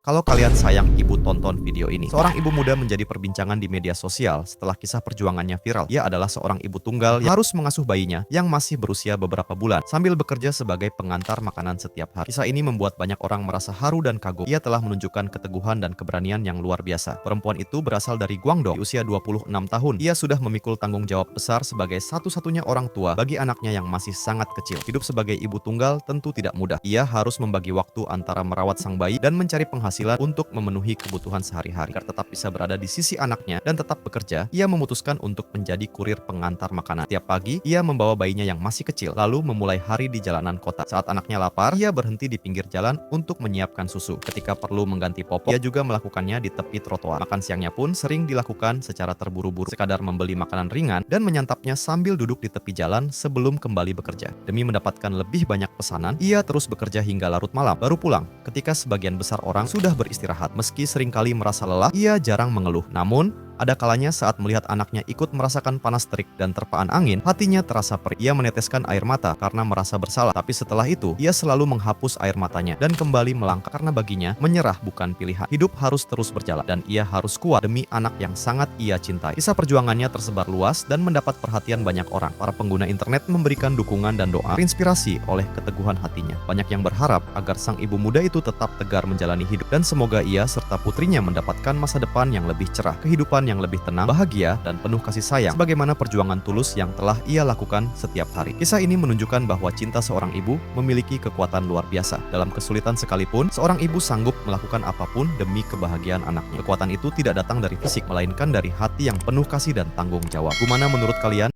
Kalau kalian sayang ibu, tonton video ini. Seorang ibu muda menjadi perbincangan di media sosial setelah kisah perjuangannya viral. Ia adalah seorang ibu tunggal yang harus mengasuh bayinya yang masih berusia beberapa bulan sambil bekerja sebagai pengantar makanan setiap hari. Kisah ini membuat banyak orang merasa haru dan kagum. Ia telah menunjukkan keteguhan dan keberanian yang luar biasa. Perempuan itu berasal dari Guangdong di usia 26 tahun. Ia sudah memikul tanggung jawab besar sebagai satu-satunya orang tua bagi anaknya yang masih sangat kecil. Hidup sebagai ibu tunggal tentu tidak mudah. Ia harus membagi waktu antara merawat sang bayi dan mencari penghasilan untuk memenuhi kebutuhan sehari-hari. Agar tetap bisa berada di sisi anaknya dan tetap bekerja, ia memutuskan untuk menjadi kurir pengantar makanan. Tiap pagi, ia membawa bayinya yang masih kecil, lalu memulai hari di jalanan kota. Saat anaknya lapar, ia berhenti di pinggir jalan untuk menyiapkan susu. Ketika perlu mengganti popok, ia juga melakukannya di tepi trotoar. Makan siangnya pun sering dilakukan secara terburu-buru, sekadar membeli makanan ringan dan menyantapnya sambil duduk di tepi jalan sebelum kembali bekerja. Demi mendapatkan lebih banyak pesanan, ia terus bekerja hingga larut malam, baru pulang. Ketika sebagian besar orang sudah beristirahat, meski seringkali merasa lelah, ia jarang mengeluh. Namun, ada kalanya saat melihat anaknya ikut merasakan panas terik dan terpaan angin, hatinya terasa perih. Ia meneteskan air mata karena merasa bersalah, tapi setelah itu, ia selalu menghapus air matanya dan kembali melangkah karena baginya, menyerah bukan pilihan. Hidup harus terus berjalan dan ia harus kuat demi anak yang sangat ia cintai. Kisah perjuangannya tersebar luas dan mendapat perhatian banyak orang. Para pengguna internet memberikan dukungan dan doa, terinspirasi oleh keteguhan hatinya. Banyak yang berharap agar sang ibu muda itu tetap tegar menjalani hidup dan semoga ia serta putrinya mendapatkan masa depan yang lebih cerah, kehidupan yang lebih tenang, bahagia, dan penuh kasih sayang sebagaimana perjuangan tulus yang telah ia lakukan setiap hari. Kisah ini menunjukkan bahwa cinta seorang ibu memiliki kekuatan luar biasa. Dalam kesulitan sekalipun, seorang ibu sanggup melakukan apapun demi kebahagiaan anaknya. Kekuatan itu tidak datang dari fisik, melainkan dari hati yang penuh kasih dan tanggung jawab. Gimana menurut kalian?